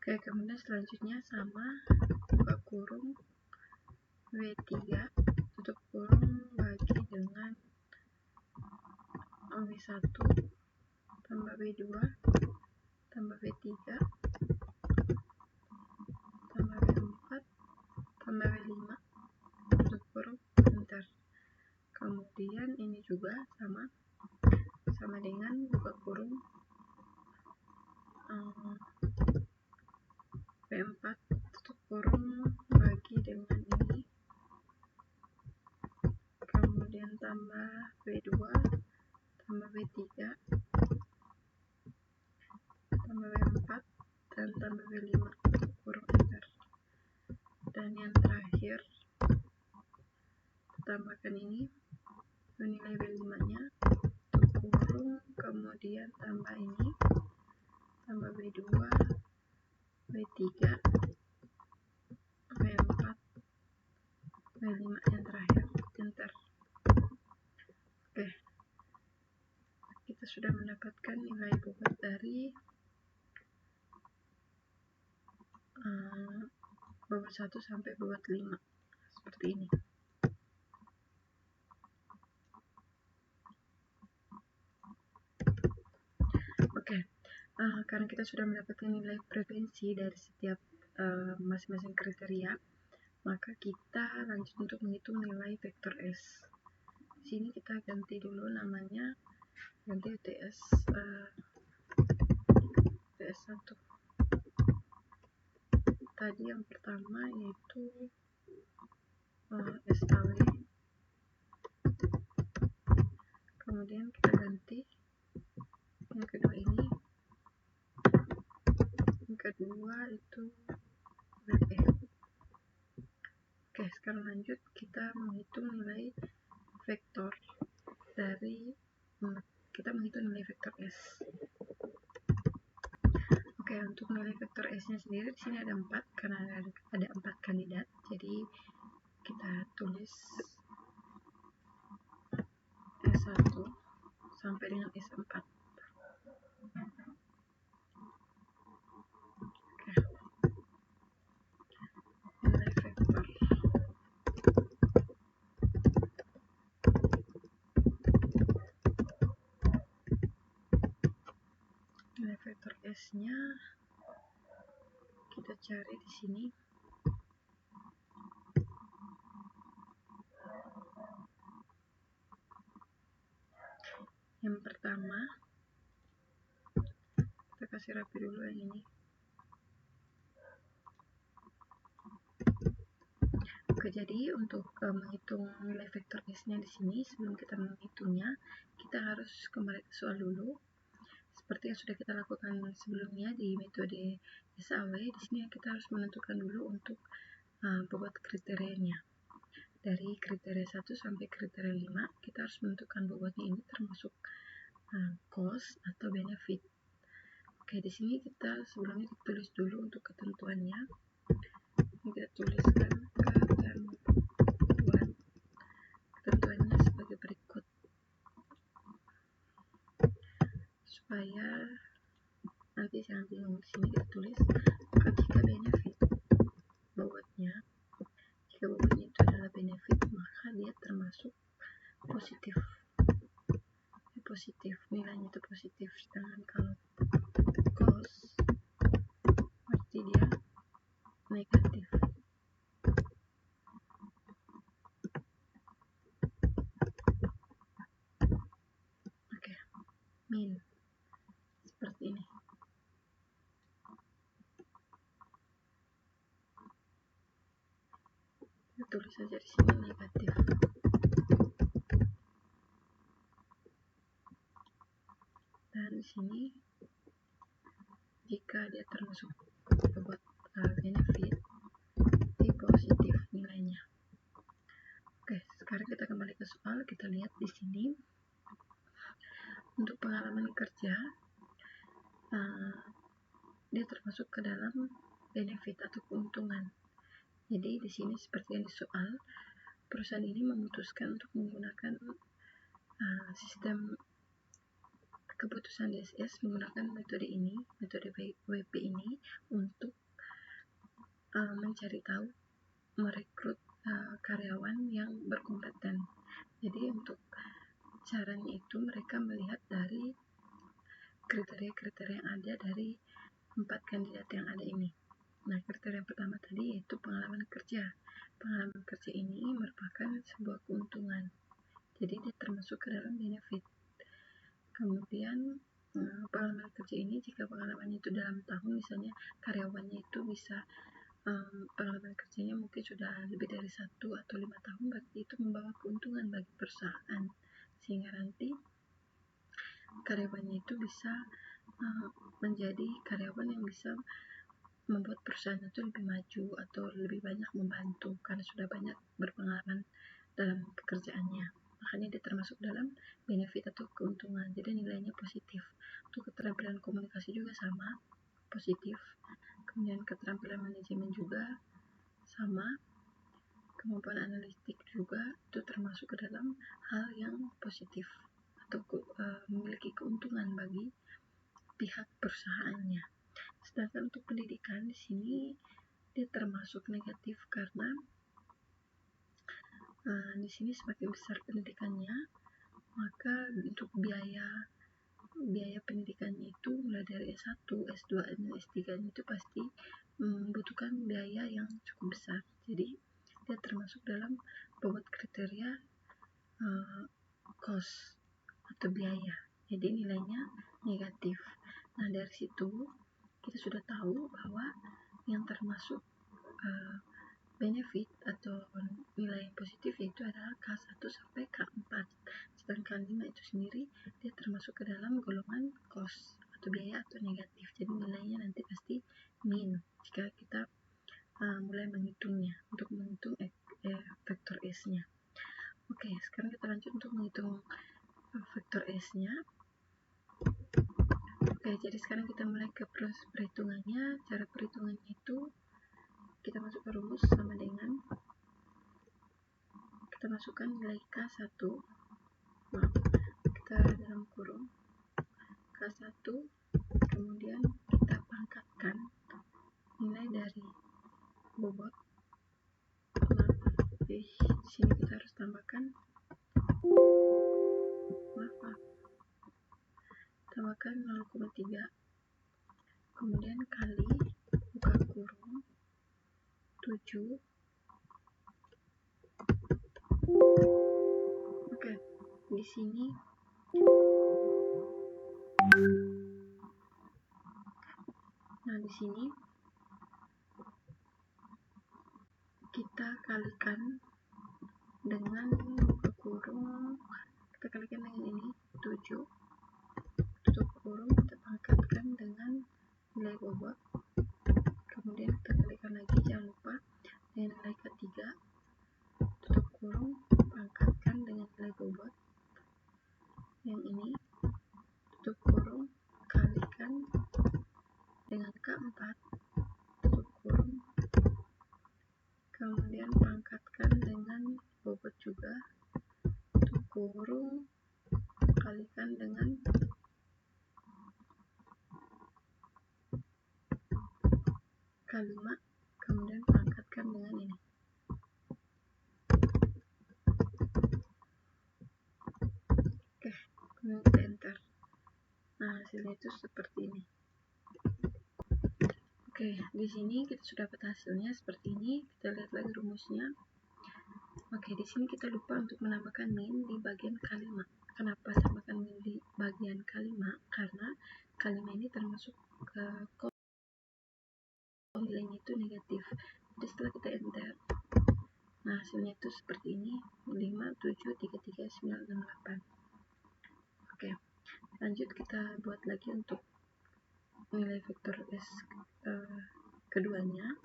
Oke, kemudian selanjutnya sama, buka kurung, W3 tutup kurung bagi dengan W1 tambah W2 tambah W3 tambah W4 tambah W5 tutup kurung, enter. Kemudian ini juga sama dengan buka kurung W4 tutup kurung bagi dengan ini, kemudian tambah W2 tambah W3 tambah W4 dan tambah W5 tutup kurung, enter. Dan yang terakhir tambahkan ini nilai W5 nya tutup kurung, kemudian tambah ini tambah W2 W3 W4 W5 yang terakhir, enter. Oke, kita sudah mendapatkan nilai bobot dari bobot 1 sampai bobot 5 seperti ini. Oke, karena kita sudah mendapatkan nilai frekuensi dari setiap masing-masing kriteria, maka kita lanjut untuk menghitung nilai vektor S. Di sini kita ganti dulu namanya, ganti UTS 1. Tadi yang pertama yaitu SAW, kemudian kita ganti yang kedua ini, yang kedua itu WP. Oke, sekarang lanjut kita menghitung nilai vektor dari vektor S. Oke, untuk nilai vektor S nya sendiri di sini ada 4 karena ada 4 kandidat, jadi kita tulis S1 sampai dengan S4. Oke. Nilai vektor S nya kita cari di sini. Yang pertama kita kasih rapi dulu yang ini. Oke, jadi untuk menghitung nilai vektor S nya di sini, sebelum kita menghitungnya kita harus kembali ke soal dulu seperti yang sudah kita lakukan sebelumnya di metode SAW. Di sini kita harus menentukan dulu untuk bobot kriterianya. Dari kriteria 1 sampai kriteria 5 kita harus menentukan bobotnya ini termasuk cost atau benefit. Oke, di sini kita sebelumnya ditulis dulu untuk ketentuannya. Ini kita tuliskan ketentuannya sebagai berikut supaya nanti jangan bingung. Di sini kita tulis ketika benefit bobotnya, jika bobotnya itu adalah benefit, maka dia termasuk positif. Nilainya itu positif. Sedangkan kalau cost berarti dia negatif. Oke, min seperti ini. Kita tulis saja di sini negatif. Dan di sini jika dia termasuk bobot benefit, di positif nilainya. Oke, sekarang kita kembali ke soal. Kita lihat di sini untuk pengalaman kerja dia termasuk ke dalam benefit atau keuntungan. Jadi di sini seperti yang di soal, perusahaan ini memutuskan untuk menggunakan sistem keputusan DSS menggunakan metode WP ini untuk mencari tahu, merekrut karyawan yang berkompeten. Jadi untuk caranya itu mereka melihat dari kriteria-kriteria yang ada dari 4 kandidat yang ada ini. Nah, kriteria yang pertama tadi yaitu pengalaman kerja. Pengalaman kerja ini merupakan sebuah keuntungan. Jadi dia termasuk ke dalam benefit. Kemudian pengalaman kerja ini jika pengalamannya itu dalam tahun, misalnya karyawannya itu bisa pengalaman kerjanya mungkin sudah lebih dari 1 atau 5 tahun, berarti itu membawa keuntungan bagi perusahaan, sehingga nanti karyawannya itu bisa menjadi karyawan yang bisa membuat perusahaan itu lebih maju atau lebih banyak membantu karena sudah banyak berpengalaman dalam pekerjaannya. Makanya dia termasuk dalam benefit atau keuntungan, jadi nilainya positif. Untuk keterampilan komunikasi juga sama, positif. Kemudian keterampilan manajemen juga sama, kemampuan analitik juga itu termasuk ke dalam hal yang positif atau memiliki keuntungan bagi pihak perusahaannya. Sedangkan untuk pendidikan di sini dia termasuk negatif karena di sini semakin besar pendidikannya, maka untuk biaya pendidikannya itu mulai dari S1, S2, dan S3 itu pasti membutuhkan biaya yang cukup besar. Jadi dia termasuk dalam bobot kriteria cost atau biaya. Jadi nilainya negatif. Nah, dari situ kita sudah tahu bahwa yang termasuk benefit atau nilai yang positif yaitu adalah K1 sampai K4. Sedangkan 5 itu sendiri dia termasuk ke dalam golongan cost atau biaya atau negatif. Jadi nilainya nanti pasti min jika kita mulai menghitungnya, untuk menghitung vektor S-nya. Oke, sekarang kita lanjut untuk menghitung vektor S-nya. Oke, jadi sekarang kita mulai ke proses perhitungannya. Cara perhitungannya itu kita masuk ke rumus sama dengan kita masukkan nilai K1, kita dalam kurung K1, kemudian kita pangkatkan nilai dari bobot. Di sini kita harus tambahkan tambahkan 0,3, kemudian kali buka kurung 7. Oke, di sini kita kalikan dengan buka kurung, kita kalikan dengan ini 7, tutup kurung, kita pangkatkan dengan nilai bobot, kemudian kita kalikan lagi, jangan lupa dengan nilai ketiga, tutup kurung, pangkatkan dengan nilai bobot yang ini, tutup kurung, kalikan dengan K4, tutup kurung, kemudian pangkatkan dengan bobot juga, tutup kurung, kalikan dengan K5, kemudian pangkatkan dengan ini. Oke, kemudian kita enter. Nah, hasilnya itu seperti ini. Oke, di sini kita sudah dapat hasilnya seperti ini. Kita lihat lagi rumusnya. Oke, di sini kita lupa untuk menambahkan min di bagian K5. Kenapa tambahkan min di bagian K5? Karena K5 ini termasuk ke nilainya itu negatif. Jadi setelah kita enter, nah hasilnya itu seperti ini, 5, 7, 3, 3, 9, 6, 8. Oke, lanjut kita buat lagi untuk nilai vektor S keduanya.